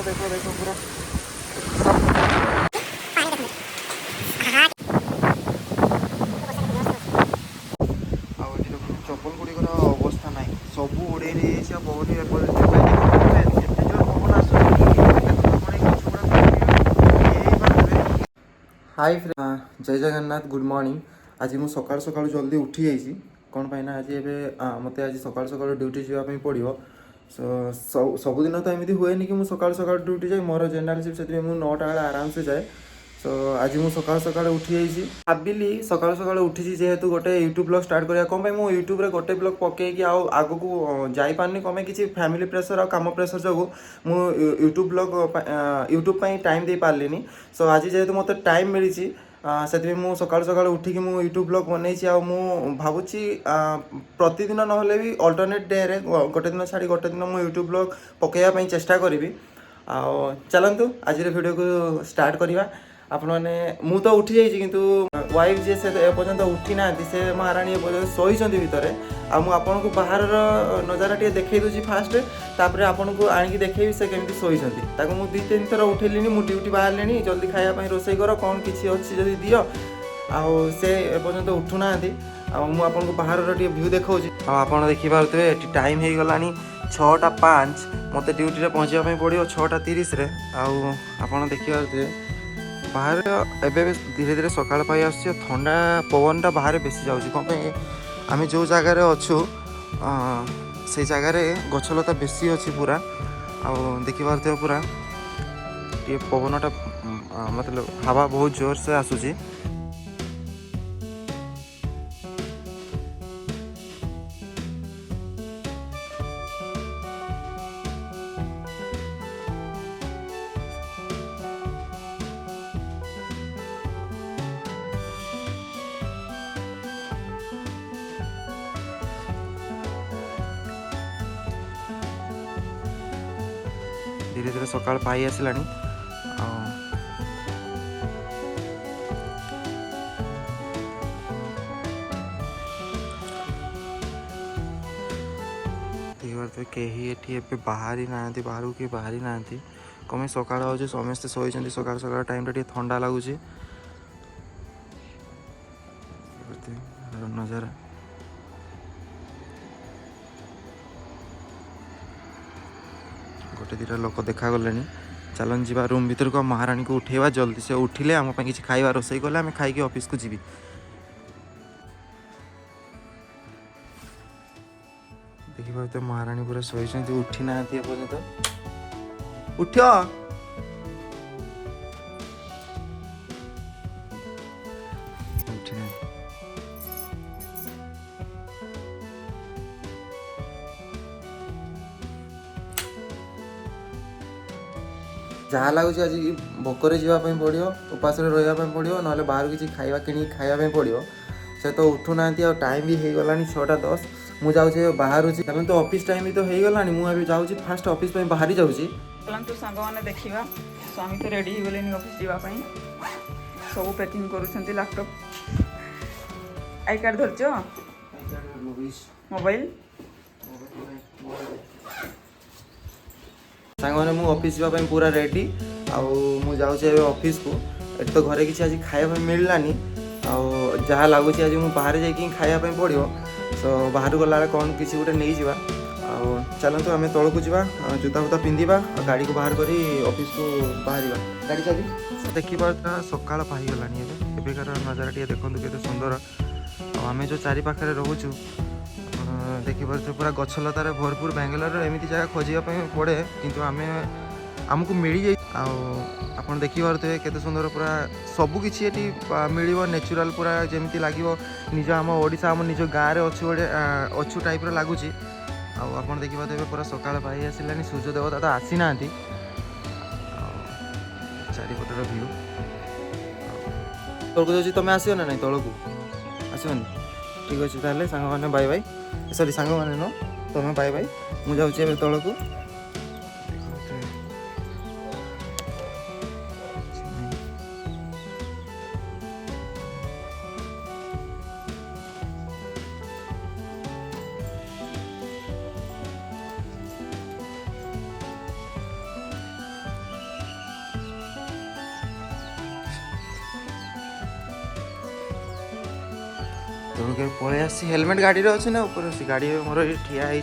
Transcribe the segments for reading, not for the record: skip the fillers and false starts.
देखो देखो पूरा चप्पल गुड़िकर अवस्था ना सब उड़े नहीं पवन एत जोर पवन आस हाय फ्रेंड जय जगन्नाथ गुड मॉर्निंग। आज मुझे सकाल सकाल जल्दी उठी जाइए कौन पाई ना आज एवं मत आज सकाल सकाल ड्यूटी जावाई पड़ो। सबुदिन तो एमती हुए कि मुझे सकाल सकाल ड्यूटी जाए मोर जनरल शिफ्ट से 9टा बेले आराम से जाए। सो आज मुझे सकाल सकाल उठी जाइए भाविली सकाल सकाल उठी जेहेतु गोटे यूट्यूब ब्लॉग स्टार्ट करा कौन मुझे यूट्यूब रे गोटे ब्लॉग पकईकि आग को जापारनी कौन किसी फैमिली प्रेसर और काम प्रेसर जो मुझे यूट्यूब ब्लॉग यूट्यूब टाइम दे पार्ली। सो आज जेहेतु मत टाइम मिली से मुझे सकाल सकाल उठिक मुझे यूट्यूब ब्लॉग बनई भावुची प्रतिदिन ना भी अल्टरनेट डे रे गोटे दिन छाड़ी गोटे दिन मुझे यूट्यूब ब्लॉग पकईवाई चेष्टा करी। चलतु आज वीडियो को स्टार्ट करवा। आपण मैंने मु तो उठी जाइए किंतु वाइफ जी से एपर्तंत उठी ना से महाराणी एपर्तंत शोइछंती भितर आपन को बाहर नजारा टे देखई दूची फास्ट तापर आपन को आनिक देखैबी से केमती शोइछंती ताको मु 2-3 थर उठेलिनी मु ड्यूटी बाहर लेनी जल्दी खाया पई रोसई कर कौन किछि अछि जदी दियो आउ से एपर्तंत उठु नांती मु आपन को बाहर टे व्यू देखाउची। आपन देखि पारुतबे एटी टाइम हे गलानी 6:05 मते ड्यूटी रे पहुंचवा पई पड़ियो 6:30 रे आपन देखि पारुतबे बाहर एवं धीरे धीरे सकाल पाई आस ठंडा पवनटा बाहर बेसी जाऊँगी कौन आम जो जगार अच्छु से जगार गछलता बेसी अच्छी पूरा देखिपार पूरा ये पवनटा मतलब हवा बहुत जोर से आसूची। धीरे धीरे सकाल पाई आसलानी कहीं ये बाहर ही ना बाहर की बाहरी ना कमें सकाल हो समस्ते शोचती सकाल सकाल टाइम टे ठंडा लगुच नजारा गोटे 2टा लोक देखा गले। चलन जी रूम भीतर को महाराणी को उठेवा जल्दी से उठिले आम किसी खाଇବା रोसई कले आम खाई ऑफिस को जीवी। देखिए तो महाराणी पूरा शोइछंती उठी ना पर्यंत उठ जहाँ लगुच आज भोकर जावाई पड़ो उपास रहा पड़ो ना बाहर किसी खाଇବା कि खावाई पड़ो से तो उठू ना टाइम भी हो गला 6:10 मुझे जाऊँ बाहर तेज तो ऑफिस टाइम भी तो हो गला मुझे जाऊँगी फास्ट ऑफिस बाहरी जाऊँगी। चलतु सांग मैंने देखा स्वामी तो रेडी हो गले ऑफिस जावाई सब पैकिंग कर लैपटॉप आई कार्ड धरच मोबाइल सांग मैंने मु ऑफिस जावाई पूरा रेडी आउ जाऊँ ऑफिस को ये तो घरे किसी आज खाया मिललानी जहाँ लगुच आज मुझे बाहर जाकि खायापी पड़ो। सो बाहर गला कौन किसी गोटे नहीं जावा चलतु आम तौक को जावा जूता फूता पिंधा गाड़ी को बाहर करी ऑफिस को बाहर गाड़ी चाबी देखिए सकाल पाईगलानी एवं नजारा टे देखो के सुंदर आम जो चारि पाखे रोचु देखिए पूरा गछलतार भरपूर बेंगलोर एमती जगह खोजापी पड़े किंतु आमे आमको मिल जाए आप देखिए केते सुंदर पूरा सबकि मिल नेचुरल पूरा जमी लगे निज आम ओडिशा आम निज गाँव में अच्छु गोटे अच्छु टाइप लगुच आप देखिए पूरा सकाल पाई आसलानी सूर्य देवता तो आसी ना चारिपटर व्यू तौक जाऊँ तुम आसो ना ना तौक आसोनी ठीक अच्छे ताले सांग मैंने बाय बाय सॉरी सांग मैंने नो तुम्हें बाय बाय मुझे जाऊँ तौक ଭିତरକୁ पलि आसी हेलमेट गाड़ी अच्छे ना ऊपर अच्छी गाड़ी मोर ये ठिया है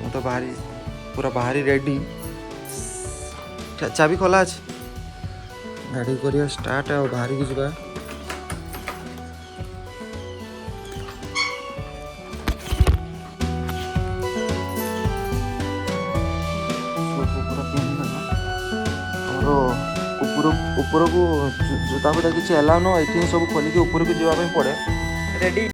मु तो बाहरी पूरा बाहरी रेडी चाबी खोला अच्छे गाड़ी करिया स्टार्ट आ बाहरी की जावा ऊपर को जूता फूटा किसी एलाउ न ये सब खोलिकी ऊपर को जावाई पड़े रेडी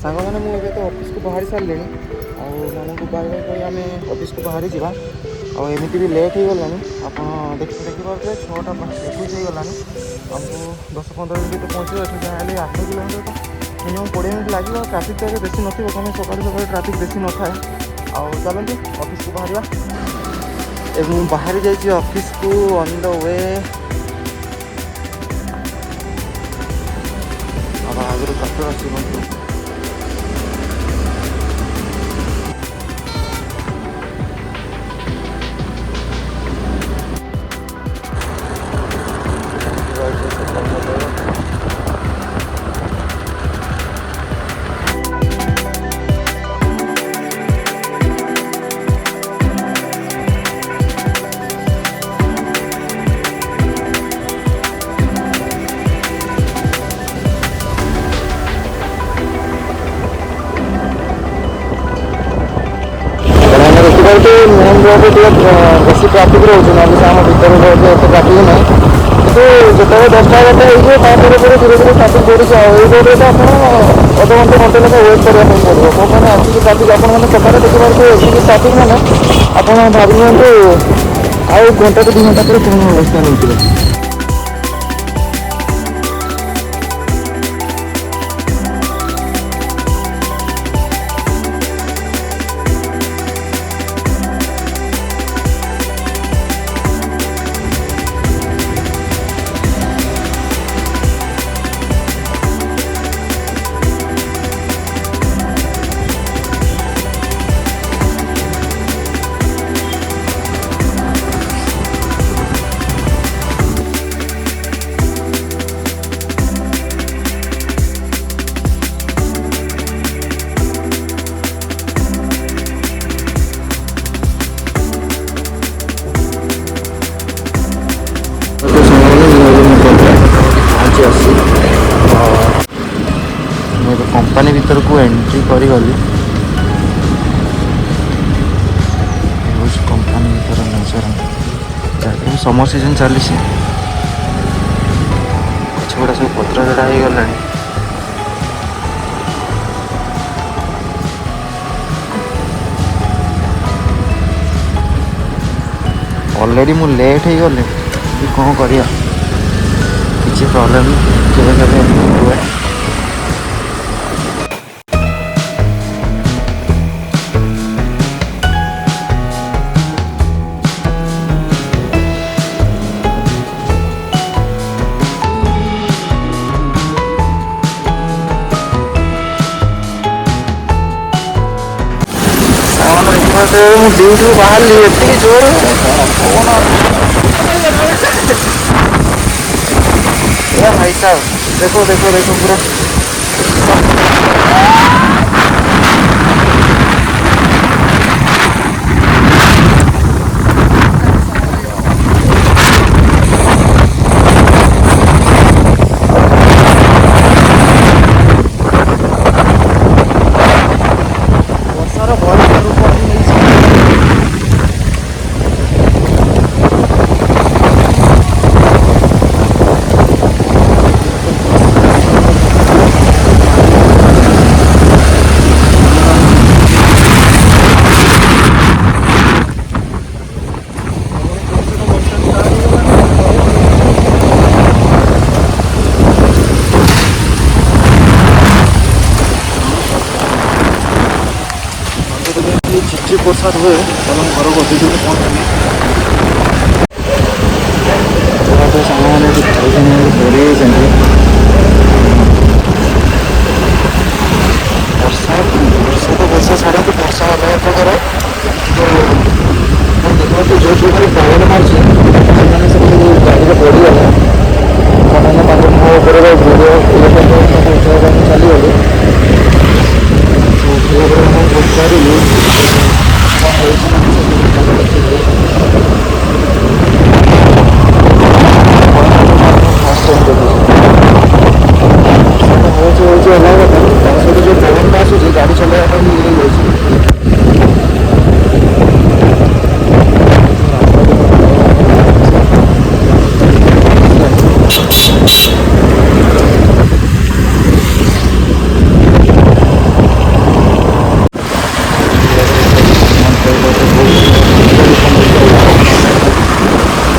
सांग मैंने मुझे तो ऑफिस को बाहरी सारे मामू को बाहर कही आम ऑफिस को बाहरी जावा आमती भी लेट हो गला आप देखिए 6टा 21 हो गला आमको 10-15 मिनट पहुँचे ये जहाँ 8 किलोमीटर तो मिनिमम 20 मिनट लगे ट्राफिक तो बेसी नथिबो कहीं सकाल सकाल ट्राफिक बेसी न थाए चलते ऑफिस को बाहर बाहरी जाइए ऑफिस को ऑन द वे अब आगे कटर अच्छी मेन रोड बेस ट्राफिक रोचे ना आम भर रोड ट्राफिक ना कि जो 10टा 11टा हो धीरे धीरे ट्राफिक बढ़ी ये रोड तो आप अध घंटे घंटे लेकिन वेट करने पड़ो कौन मैंने आसिक ट्राफिक आपने सकाले देखिए ट्राफिक मैंने आप भावी आउ घंटा 2 घंटा पर कौन अवस्था नहीं कंपनी भीतर को एंट्री करी गली कंपनी भीतर नजर समर सीजन चली गुड़ा सब पत्र जड़ा हो गला ऑलरेडी मु लेट हो गले कौन करिया किसी प्रॉब्लम केवे हुए ड्यूटी बाहर ली जोर भाई साहब देखो देखो देखो पूरा ଝିପଝିପ ବର୍ଷା ହୁଏ ଏବଂ ଘରକୁ ଅତି ଜୋରରେ ପହଞ୍ଚିବି। ସାଙ୍ଗମାନେ ପଡ଼ିଯାଇଛନ୍ତି। ବର୍ଷା ଛାଡ଼ନ୍ତୁ, ବର୍ଷା ଅଲଗା ପ୍ରକାର। ଦେଖନ୍ତୁ ଯେଉଁ ପ୍ରକାର ପବନ ମାରୁଛି ସେମାନେ ସବୁ ଗାଡ଼ିରେ ପଡ଼ିଗଲେ। ସେମାନେ ତାଙ୍କ ମୁହଁ ଉପରେ ଭିଡ଼ିଓ ଉଠେଇବା ପାଇଁ ଚାଲିଗଲେ। ଉଠିଲା ପରେ ମୁଁ ପଚାରିଲି କ'ଣ ହେଉଛି ନା ଦେଖିଲି ଫାଷ୍ଟ ଟାଇମ୍ ଦେଖୁଛି। ବର୍ଷାଟା ହେଉଛି ଅଲଗା କଥା, ତା ସହିତ ଯେଉଁ ପବନଟା ଆସୁଛି ଗାଡ଼ି ଚଲାଇବା ପାଇଁ ଇଏ ହେଇଯାଉଛି।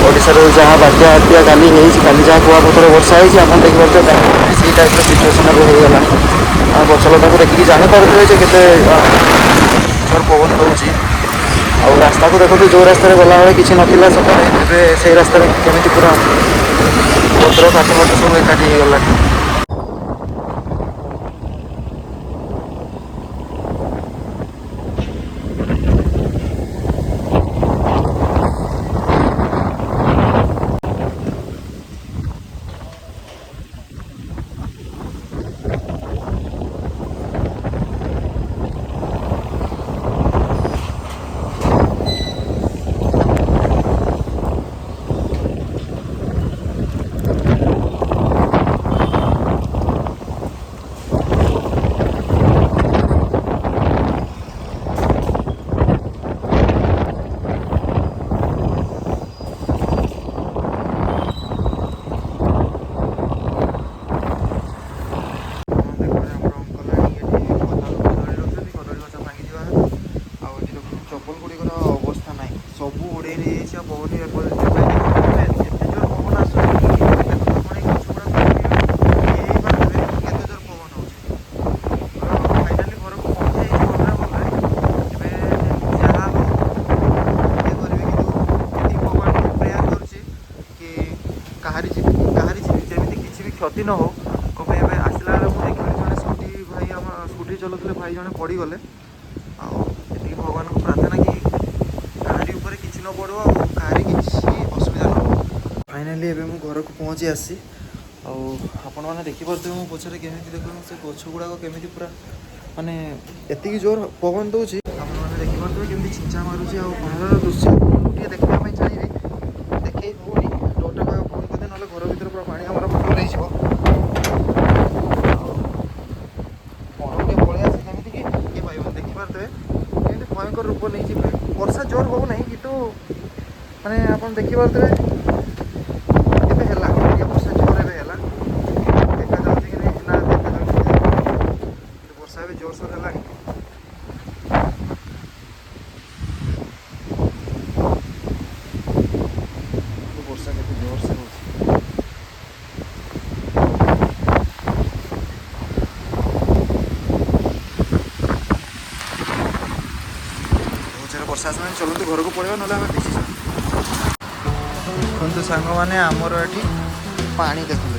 ଓଡ଼ିଶାରେ ଯାହା ବାତ୍ୟା କାଲି ହେଇଛି, କାଲି ଯାହା କୁଆପଥର ବର୍ଷା ହେଇଛି ଆପଣ ଦେଖିପାରୁଥିବେ, ସେଇ ଟାଇପ୍ର ସିଚୁଏସନ୍ ଏବେ ହେଇଗଲାଣି। ଗଛଲତାକୁ ଦେଖିକି ଜାଣିପାରୁଥିବେ ଯେ କେତେ ଜୋର ପବନ ଦେଉଛି। ଆଉ ରାସ୍ତାକୁ ଦେଖନ୍ତୁ, ଯେଉଁ ରାସ୍ତାରେ ଗଲାବେଳେ କିଛି ନଥିଲା ସକାଳେ, ଏବେ ସେଇ ରାସ୍ତାରେ କେମିତି ପୁରା ପତ୍ର କାଠ ସବୁ ଏକାଠି ହେଇଗଲାଣି। କ୍ଷତି ନ ହଉ କ'ଣ ପାଇଁ ଏବେ ଆସିଲା ବେଳେ ମୁଁ ଦେଖିଲି ଜଣେ ସ୍କୁଟି ଚଲାଉଥିଲେ ଭାଇ ଜଣେ ପଡ଼ିଗଲେ। ଆଉ ଏତିକି ଭଗବାନଙ୍କୁ ପ୍ରାର୍ଥନା କି କାହାରି ଉପରେ କିଛି ନ ପଡ଼ିବ ଆଉ କାହାରି କିଛି ଅସୁବିଧା ନ ହବ। ଫାଇନାଲି ଏବେ ମୁଁ ଘରକୁ ପହଞ୍ଚି ଆସିଛି। ଆଉ ଆପଣମାନେ ଦେଖିପାରୁଥିବେ ମୋ ପଛରେ କେମିତି ଦେଖନ୍ତୁ ସେ ଗଛ ଗୁଡ଼ାକ କେମିତି ପୁରା ମାନେ ଏତିକି ଜୋର ପବନ ଦେଉଛି। ଆପଣମାନେ ଦେଖିପାରୁଥିବେ କେମିତି ଛିଞ୍ଚା ମାରୁଛି। ଆଉ ବାହାରର ଦୃଶ୍ୟ ଟିକେ ଦେଖିବା ପାଇଁ ଚାହିଁବି, ଦେଖେଇ ହେଉନି, ଡୋରଟା ବନ୍ଦ କରିଦେବେ ନହେଲେ ଘର ଭିତରେ ପୁରା ପାଣି ଆମର ଫୁଲ ହେଇଯିବ। ଭୟଙ୍କର ରୂପ ନେଇଯିବେ। ବର୍ଷା ଜୋର ହେଉନାହିଁ କିନ୍ତୁ ମାନେ ଆପଣ ଦେଖିପାରୁଥିବେ ଏବେ ହେଲା, ଟିକେ ବର୍ଷା ଜୋର ଏବେ ହେଲା, ଦେଖାଯାଉଛି କି ନାହିଁ ନା ଦେଖାଯାଉଛି, କିନ୍ତୁ ବର୍ଷା ଏବେ ଜୋରସୋର ହେଲାଣି। ବର୍ଷା କେତେ ଜୋରସେ ହେଉଛି। ବର୍ଷା ଆସିଲାଣି, ଚଲନ୍ତୁ ଘରକୁ ପଳେଇବା ନହେଲେ ଆମେ ଭିଜିଯିବା। ଦେଖନ୍ତୁ ସାଙ୍ଗମାନେ, ଆମର ଏଠି ପାଣି ଦେଖନ୍ତୁ।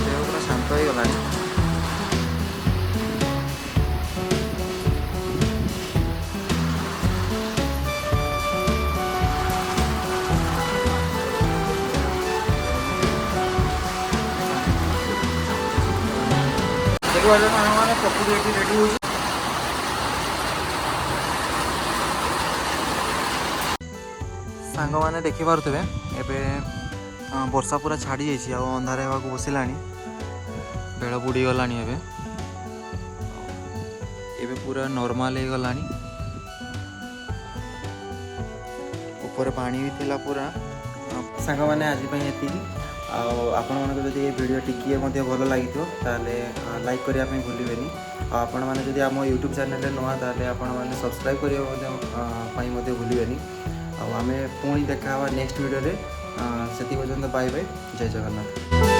ଦେହ ପୁରା ଶାନ୍ତ ହେଇଗଲାଣି। ସାଙ୍ଗମାନେ ପକୁଡ଼ି ଏଠି ରେଡ଼ି ହେଉଛି। ସାଙ୍ଗମାନେ ଦେଖିପାରୁଥିବେ ଏବେ ବର୍ଷା ପୁରା ଛାଡ଼ି ଯାଇଛି, ଆଉ ଅନ୍ଧାର ହେବାକୁ ବସିଲାଣି, ବେଳ ବୁଡ଼ିଗଲାଣି। ଏବେ ପୁରା ନର୍ମାଲ ହେଇଗଲାଣି। ଉପରେ ପାଣି ବି ଥିଲା ପୁରା। ସାଙ୍ଗମାନେ ଆଜି ପାଇଁ ଏତିକି। ଆଉ ଆପଣମାନଙ୍କୁ ଯଦି ଏ ଭିଡ଼ିଓ ଟିକିଏ ମଧ୍ୟ ଭଲ ଲାଗିଥିବ ତାହେଲେ ଲାଇକ୍ କରିବା ପାଇଁ ଭୁଲିବେନି। ଆଉ ଆପଣମାନେ ଯଦି ଆମ ୟୁଟ୍ୟୁବ୍ ଚ୍ୟାନେଲରେ ନୂଆ ତାହେଲେ ଆପଣମାନେ ସବସ୍କ୍ରାଇବ୍ କରିବା ପାଇଁ ମଧ୍ୟ ଭୁଲିବେନି। ଆଉ ଆମେ ପୁଣି ଦେଖା ହେବା ନେକ୍ସଟ ଭିଡ଼ିଓରେ। ସେତିକି ପର୍ଯ୍ୟନ୍ତ ବାଏ ବାଏ, ଜୟ ଜଗନ୍ନାଥ।